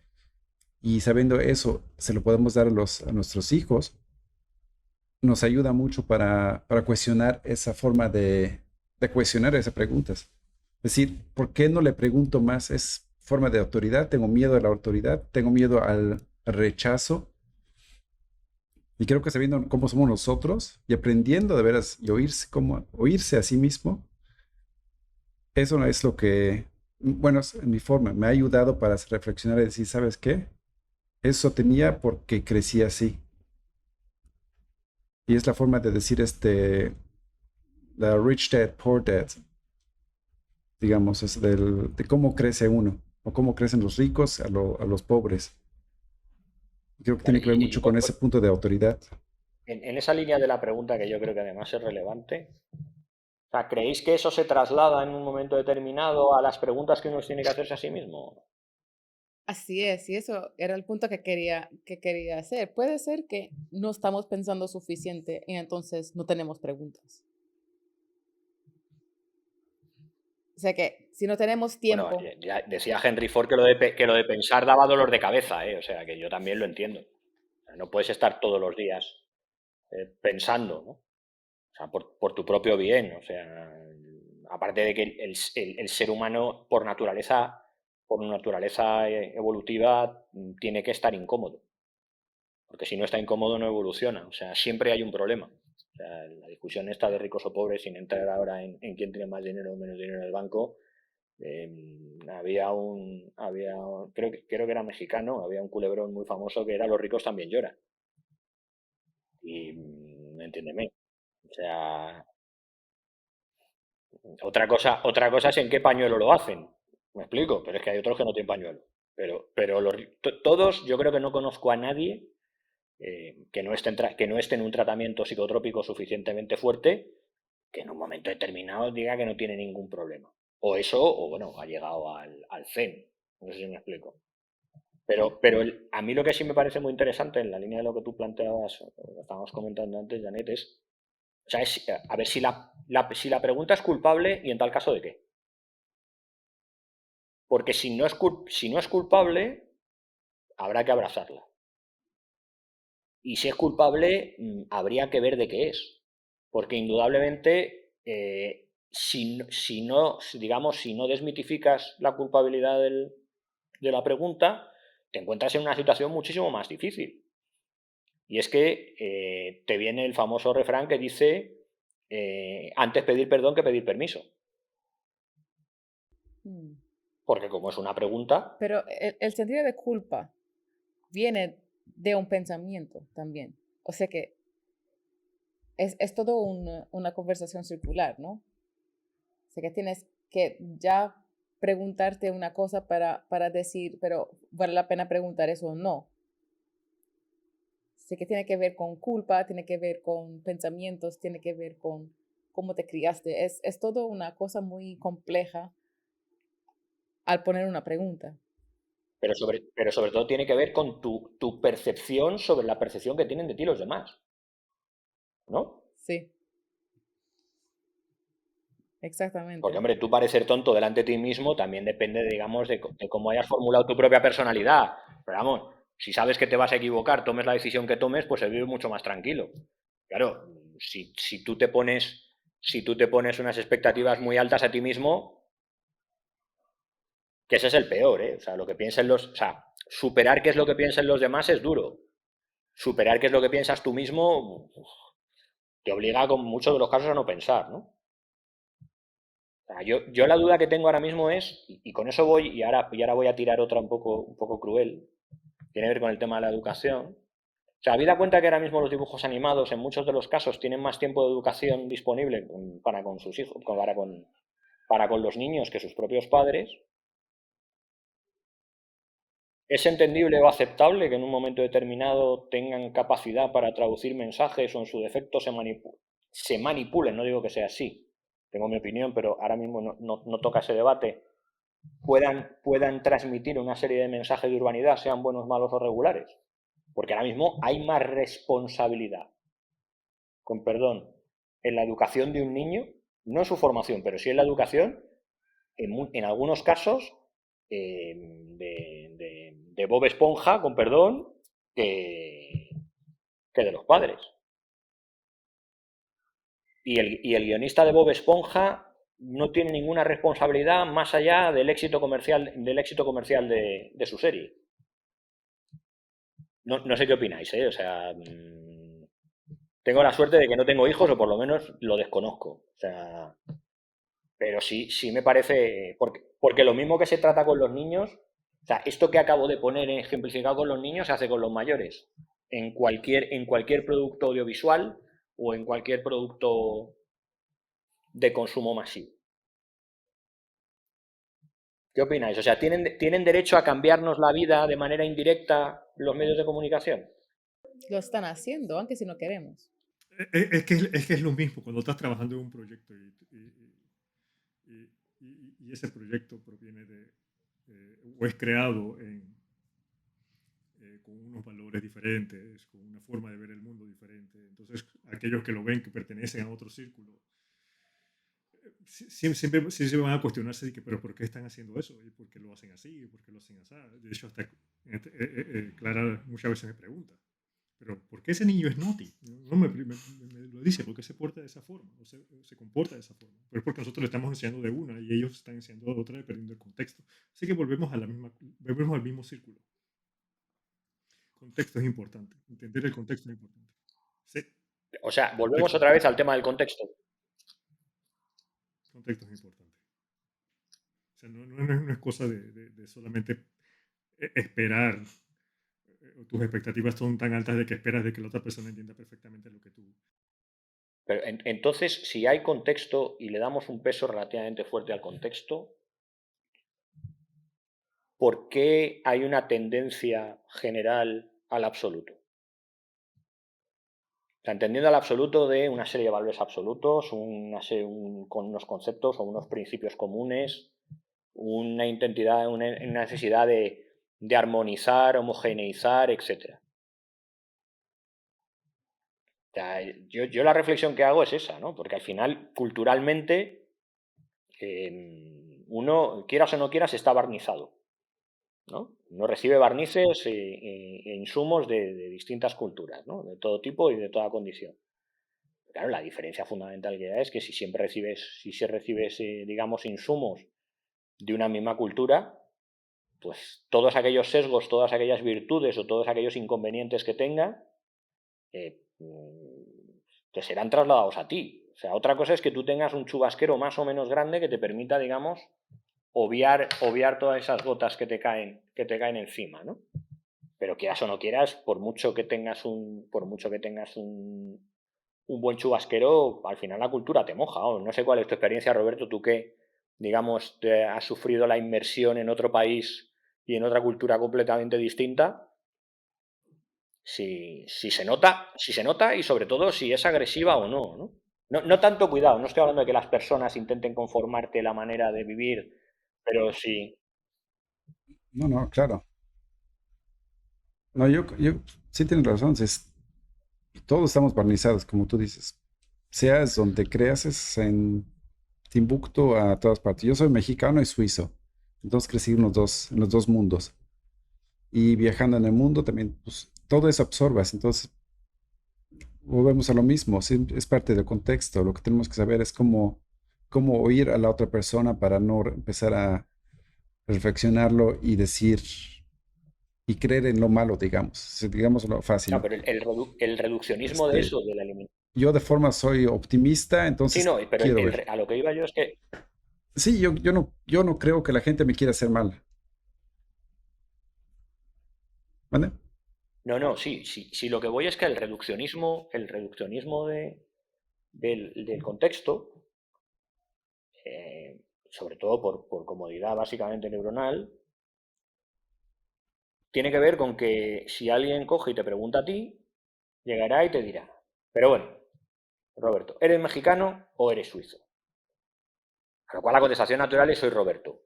y sabiendo eso, se lo podemos dar a nuestros hijos, nos ayuda mucho para cuestionar esa forma de cuestionar esas preguntas. Es decir, ¿por qué no le pregunto más? Es forma de autoridad, tengo miedo a la autoridad, tengo miedo al rechazo. Y creo que sabiendo cómo somos nosotros y aprendiendo de veras y oírse a sí mismo, eso es lo que, bueno, en mi forma, me ha ayudado para reflexionar y decir, ¿sabes qué? Eso tenía porque crecí así. Y es la forma de decir la rich dad, poor dad, digamos, es de cómo crece uno o cómo crecen los ricos a los pobres. Creo que Vale, tiene que ver mucho con ese punto de autoridad. en esa línea de la pregunta, que yo creo que además es relevante, o sea, ¿creéis que eso se traslada en un momento determinado a las preguntas que uno tiene que hacerse a sí mismo? Así es, y eso era el punto que quería hacer. Puede ser que no estamos pensando suficiente y entonces no tenemos preguntas. O sea que si no tenemos Bueno, tiempo, ya decía Henry Ford que lo de pensar daba dolor de cabeza, ¿eh? O sea, que yo también lo entiendo. O sea, no puedes estar todos los días pensando, ¿no? O sea, por tu propio bien. O sea, aparte de que el ser humano, por naturaleza evolutiva, tiene que estar incómodo. Porque si no está incómodo, no evoluciona. O sea, siempre hay un problema. O sea, la discusión esta de ricos o pobres, sin entrar ahora en quién tiene más dinero o menos dinero en el banco, creo que era mexicano, había un culebrón muy famoso que era los ricos también lloran. Y entiéndeme. O sea, otra cosa es en qué pañuelo lo hacen. Me explico, pero es que hay otros que no tienen pañuelo. Pero todos, yo creo que no conozco a nadie que no esté en un tratamiento psicotrópico suficientemente fuerte que en un momento determinado diga que no tiene ningún problema. O eso, o bueno, ha llegado al zen. No sé si me explico. Pero a mí lo que sí me parece muy interesante en la línea de lo que tú planteabas, lo que estábamos comentando antes, Janet, o sea, es a ver si la pregunta es culpable y en tal caso de qué. Porque si no es culpable, habrá que abrazarla. Y si es culpable, habría que ver de qué es. Porque indudablemente, si no desmitificas la culpabilidad de la pregunta, te encuentras en una situación muchísimo más difícil. Y es que te viene el famoso refrán que dice, antes pedir perdón que pedir permiso. Porque como es una pregunta, pero el sentido de culpa viene de un pensamiento también. O sea que es todo una conversación circular, ¿no? O sea que tienes que ya preguntarte una cosa para decir, pero ¿vale la pena preguntar eso o no? Sé que tiene que ver con culpa, tiene que ver con pensamientos, tiene que ver con cómo te criaste. Es todo una cosa muy compleja al poner una pregunta. pero sobre todo tiene que ver con tu percepción sobre la percepción que tienen de ti los demás, ¿no? Sí, exactamente. Porque, hombre, tú parecer tonto delante de ti mismo también depende, digamos, de cómo hayas formulado tu propia personalidad. Pero vamos, si sabes que te vas a equivocar, tomes la decisión que tomes, pues se vive mucho más tranquilo. Claro, si tú te pones unas expectativas muy altas a ti mismo, que ese es el peor, ¿eh? O sea, o sea, superar qué es lo que piensan los demás es duro. Superar qué es lo que piensas tú mismo te obliga, con muchos de los casos, a no pensar, ¿no? O sea, yo la duda que tengo ahora mismo es, y con eso voy, y ahora voy a tirar otra un poco cruel, tiene que ver con el tema de la educación. O sea, habida cuenta que ahora mismo los dibujos animados en muchos de los casos tienen más tiempo de educación disponible para con sus hijos, para con los niños que sus propios padres, ¿es entendible o aceptable que en un momento determinado tengan capacidad para traducir mensajes o en su defecto se manipulen? No digo que sea así, tengo mi opinión, pero ahora mismo no toca ese debate. puedan transmitir una serie de mensajes de urbanidad, sean buenos, malos o regulares. Porque ahora mismo hay más responsabilidad, con perdón, en la educación de un niño, no en su formación, pero sí en la educación, en algunos casos, de Bob Esponja, con perdón, que de los padres. Y el guionista de Bob Esponja no tiene ninguna responsabilidad más allá del éxito comercial de su serie. No sé qué opináis, ¿eh? O sea, tengo la suerte de que no tengo hijos, o por lo menos lo desconozco. O sea, pero sí me parece, porque lo mismo que se trata con los niños, o sea, esto que acabo de poner ejemplificado con los niños se hace con los mayores. En cualquier producto audiovisual o en cualquier producto de consumo masivo. ¿Qué opináis? O sea, ¿tienen derecho a cambiarnos la vida de manera indirecta los medios de comunicación? Lo están haciendo, aunque si no queremos. Es que es lo mismo cuando estás trabajando en un proyecto y ese proyecto proviene o es creado con unos valores diferentes, con una forma de ver el mundo diferente. Entonces, aquellos que lo ven que pertenecen a otro círculo, siempre se van a cuestionarse de que, pero ¿por qué están haciendo eso? ¿Y por qué lo hacen así? ¿Y por qué lo hacen así? De hecho, hasta Clara muchas veces me pregunta, pero ¿por qué ese niño es naughty? No me lo dice, ¿por qué se porta de esa forma? O se comporta de esa forma. Pero es porque nosotros le estamos enseñando de una y ellos están enseñando de otra dependiendo del contexto. Así que volvemos al mismo círculo. Contexto es importante. Entender el contexto es importante. Sí. O sea, volvemos otra vez al tema del contexto. Contexto es importante. O sea, no es cosa de solamente esperar. Tus expectativas son tan altas de que esperas de que la otra persona entienda perfectamente lo que tú. Pero entonces, si hay contexto y le damos un peso relativamente fuerte al contexto, ¿por qué hay una tendencia general al absoluto? O sea, entendiendo al absoluto de una serie de valores absolutos, con unos conceptos o unos principios comunes, una necesidad de armonizar, homogeneizar, etc. O sea, yo la reflexión que hago es esa, ¿no? Porque al final, culturalmente, uno, quieras o no quieras, está barnizado, ¿no? Uno recibe barnices e insumos de distintas culturas, ¿no? De todo tipo y de toda condición. Claro, la diferencia fundamental que hay es que si se recibes, digamos, insumos de una misma cultura, pues todos aquellos sesgos, todas aquellas virtudes o todos aquellos inconvenientes que tenga, te serán trasladados a ti. O sea, otra cosa es que tú tengas un chubasquero más o menos grande que te permita, digamos, obviar todas esas gotas que te caen encima, ¿no? Pero quieras o no quieras, por mucho que tengas un buen chubasquero, al final la cultura te moja. No sé cuál es tu experiencia, Roberto, tú que, digamos, has sufrido la inmersión en otro país y en otra cultura completamente distinta. Si se nota y sobre todo si es agresiva o no, ¿no? No tanto, cuidado, no estoy hablando de que las personas intenten conformarte la manera de vivir, pero sí. No, claro. No, yo sí tienes razón. Todos estamos barnizados, como tú dices. Seas donde creas, es en Timbuktu a todas partes. Yo soy mexicano y suizo. Entonces crecí en los dos mundos. Y viajando en el mundo también, pues todo eso absorbas. Entonces volvemos a lo mismo. Sí, es parte del contexto. Lo que tenemos que saber es cómo oír a la otra persona para no empezar a reflexionarlo y decir y creer en lo malo, digamos lo fácil. No, pero el reduccionismo de eso, de la eliminación. Yo de forma soy optimista, Sí, entonces no, pero quiero ver. a lo que iba yo es que. Sí, yo no creo que la gente me quiera hacer mal. ¿Vale? No, sí, lo que voy es que el reduccionismo del contexto, sobre todo por comodidad básicamente neuronal, tiene que ver con que si alguien coge y te pregunta a ti, llegará y te dirá, pero bueno, Roberto, ¿eres mexicano o eres suizo? A lo cual la contestación natural es soy Roberto.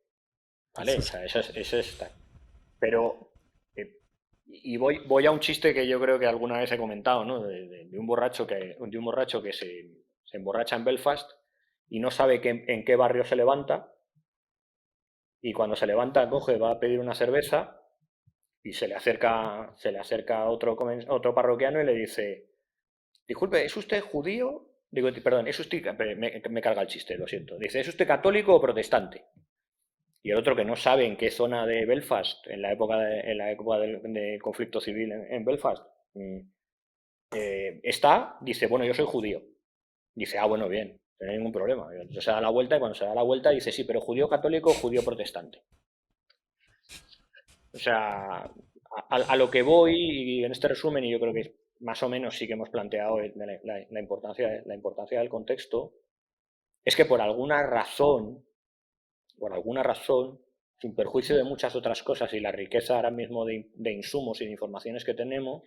¿vale? O sea, eso es tal. Pero, y voy a un chiste que yo creo que alguna vez he comentado, ¿no? De un borracho que se emborracha en Belfast y no sabe en qué barrio se levanta, y cuando se levanta coge, va a pedir una cerveza y se le acerca otro parroquiano y le dice: disculpe, ¿es usted judío? Digo, perdón, ¿es usted? Me carga el chiste, lo siento. Dice: ¿es usted católico o protestante? Y el otro, que no sabe en qué zona de Belfast, en la época de conflicto civil en Belfast, está, dice: bueno, yo soy judío. Dice: ah, bueno, bien, no hay ningún problema. Entonces se da la vuelta, y cuando se da la vuelta dice: sí, pero judío católico o judío protestante. O sea, a lo que voy, y en este resumen, y yo creo que más o menos sí que hemos planteado la importancia del contexto, es que por alguna razón, sin perjuicio de muchas otras cosas y la riqueza ahora mismo de insumos y de informaciones que tenemos,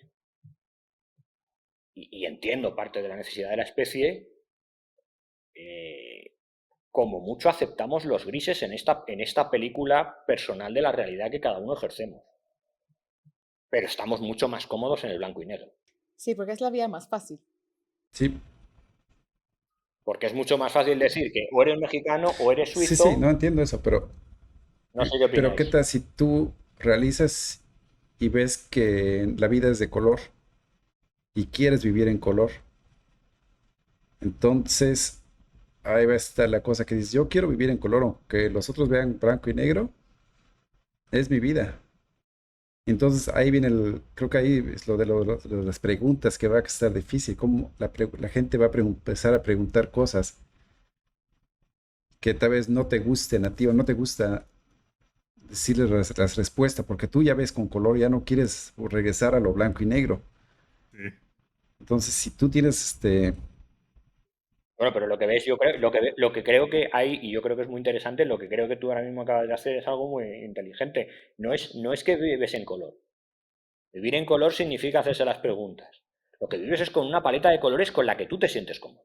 y entiendo parte de la necesidad de la especie, como mucho aceptamos los grises en esta película personal de la realidad que cada uno ejercemos. Pero estamos mucho más cómodos en el blanco y negro. Sí, porque es la vía más fácil. Sí, Porque es mucho más fácil decir que o eres mexicano o eres sí, suizo. sí, no entiendo eso, No sé qué pero ¿qué opináis. tal si tú realizas y ves que la vida es de color y quieres vivir en color? Entonces, ahí va a estar la cosa que dices: yo quiero vivir en color, aunque los otros vean blanco y negro, es mi vida. Entonces ahí viene creo que ahí es lo de las preguntas que va a estar difícil, cómo la gente va a empezar a preguntar cosas que tal vez no te gusten a ti o no te gusta decirles las respuestas, porque tú ya ves con color, ya no quieres regresar a lo blanco y negro. Sí. Entonces, si tú tienes Bueno, pero lo que ves, yo creo, lo que creo que hay, y yo creo que es muy interesante, lo que creo que tú ahora mismo acabas de hacer es algo muy inteligente. No es que vives en color. Vivir en color significa hacerse las preguntas. Lo que vives es con una paleta de colores con la que tú te sientes cómodo.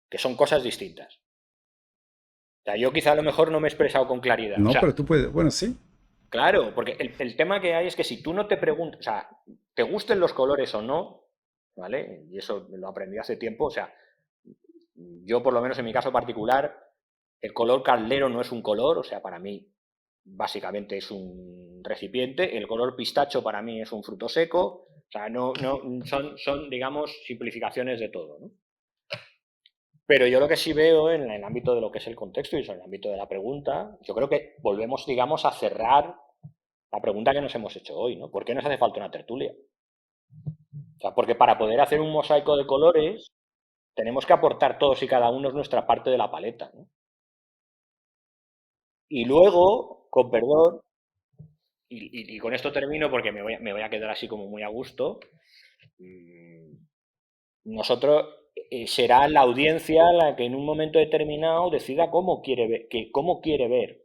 Que son cosas distintas. O sea, yo quizá a lo mejor no me he expresado con claridad. O no, sea, pero tú puedes, bueno, sí, claro, porque el tema que hay es que si tú no te preguntas, o sea, te gusten los colores o no, ¿vale? Y eso lo aprendí hace tiempo, o sea, yo por lo menos en mi caso particular, el color caldero no es un color, o sea, para mí básicamente es un recipiente, el color pistacho para mí es un fruto seco, o sea, son digamos, simplificaciones de todo, ¿no? Pero yo lo que sí veo en el ámbito de lo que es el contexto y en el ámbito de la pregunta, yo creo que volvemos, digamos, a cerrar la pregunta que nos hemos hecho hoy, ¿no? ¿Por qué nos hace falta una tertulia? O sea, porque para poder hacer un mosaico de colores tenemos que aportar todos y cada uno nuestra parte de la paleta, ¿no? Y luego, con perdón, y con esto termino porque me voy a quedar así como muy a gusto, nosotros será la audiencia la que en un momento determinado decida cómo quiere ver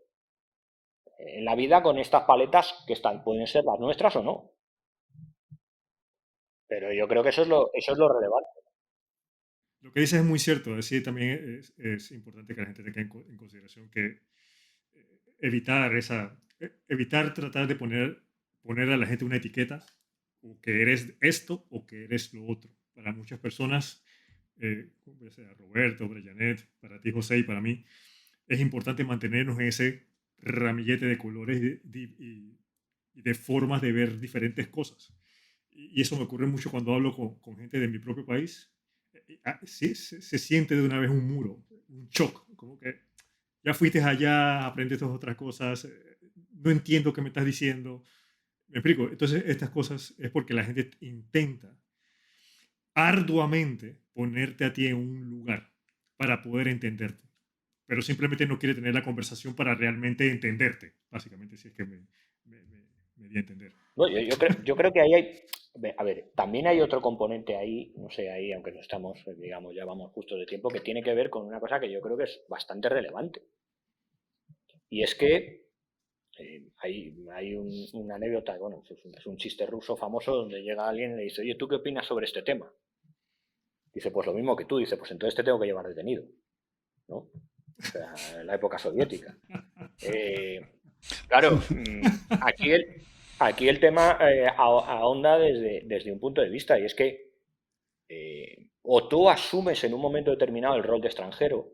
en la vida con estas paletas que pueden ser las nuestras o no. Pero yo creo que eso es lo relevante. Lo que dices es muy cierto. Es decir, también es importante que la gente tenga en consideración que evitar tratar de poner a la gente una etiqueta, o que eres esto o que eres lo otro. Para muchas personas, como ya sea Roberto, Janet, para ti José y para mí, es importante mantenernos en ese ramillete de colores y de formas de ver diferentes cosas. Y eso me ocurre mucho cuando hablo con gente de mi propio país. Sí, se siente de una vez un muro, un shock, como que ya fuiste allá, aprendes todas otras cosas, no entiendo qué me estás diciendo. Me explico. Entonces, estas cosas es porque la gente intenta arduamente ponerte a ti en un lugar para poder entenderte, pero simplemente no quiere tener la conversación para realmente entenderte, básicamente, si es que me di a entender. No, yo creo que ahí hay. A ver, también hay otro componente ahí, no sé, ahí, aunque no estamos, digamos, ya vamos justo de tiempo, que tiene que ver con una cosa que yo creo que es bastante relevante. Y es que hay una anécdota, bueno, es un chiste ruso famoso donde llega alguien y le dice: oye, ¿tú qué opinas sobre este tema? Dice: pues lo mismo que tú. Dice: pues entonces te tengo que llevar detenido, ¿no? O sea, en la época soviética. Claro, aquí el tema ahonda desde un punto de vista, y es que o tú asumes en un momento determinado el rol de extranjero,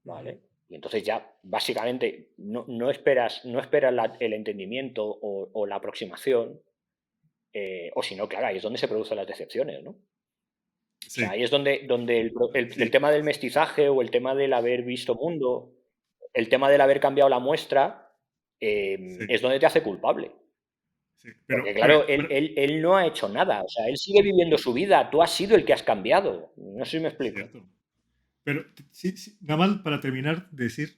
¿vale? Y entonces ya básicamente no esperas el entendimiento o la aproximación, o si no, claro, ahí es donde se producen las decepciones, ¿no? Sí. O sea, ahí es donde el tema del mestizaje o el tema del haber visto mundo, el tema del haber cambiado la muestra, es donde te hace culpable. Sí, Porque claro, él no ha hecho nada, o sea, él sigue viviendo su vida, tú has sido el que has cambiado. No sé si me explico. Cierto. Pero sí, nada más para terminar de decir,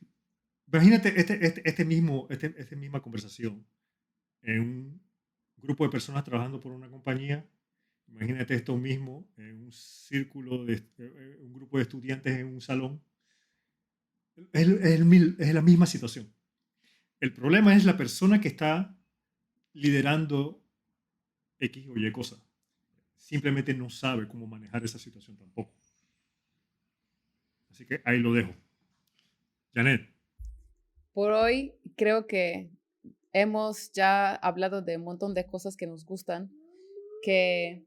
imagínate esta misma conversación en un grupo de personas trabajando por una compañía. Imagínate esto mismo en un círculo un grupo de estudiantes en un salón. Es la misma situación. El problema es la persona que está liderando X o Y cosa. Simplemente no sabe cómo manejar esa situación tampoco. Así que ahí lo dejo. Janet. Por hoy creo que hemos ya hablado de un montón de cosas que nos gustan, que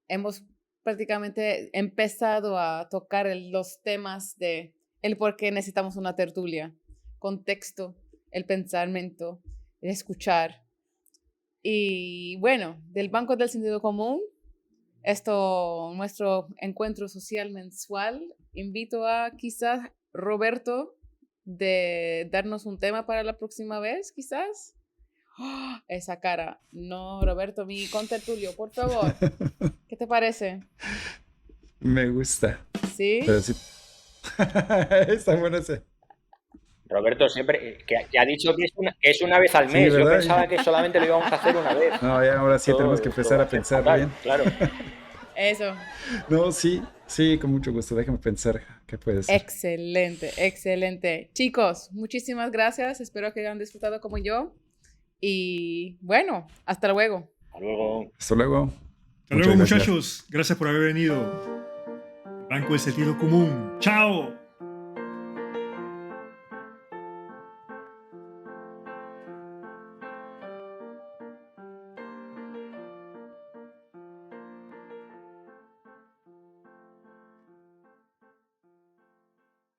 hemos prácticamente empezado a tocar los temas de el por qué necesitamos una tertulia, contexto, el pensamiento, el escuchar. Y bueno, del Banco del Sentido Común, nuestro encuentro social mensual, invito a quizás Roberto de darnos un tema para la próxima vez, quizás. ¡Oh! Esa cara. No, Roberto, mi contertulio, por favor. ¿Qué te parece? Me gusta. ¿Sí? Pero sí. Está bueno ese. Roberto siempre que ha dicho que es una vez al mes. Sí, yo pensaba que solamente lo íbamos a hacer una vez. No, ya ahora sí tenemos que empezar a pensar bien. Claro. Eso. No, sí, con mucho gusto. Déjame pensar qué puede ser. Excelente, excelente. Chicos, muchísimas gracias. Espero que hayan disfrutado como yo. Y bueno, hasta luego. Hasta luego. Hasta luego. Hasta luego, muchachos. Gracias por haber venido. Banco del Sentido Común. ¡Chao!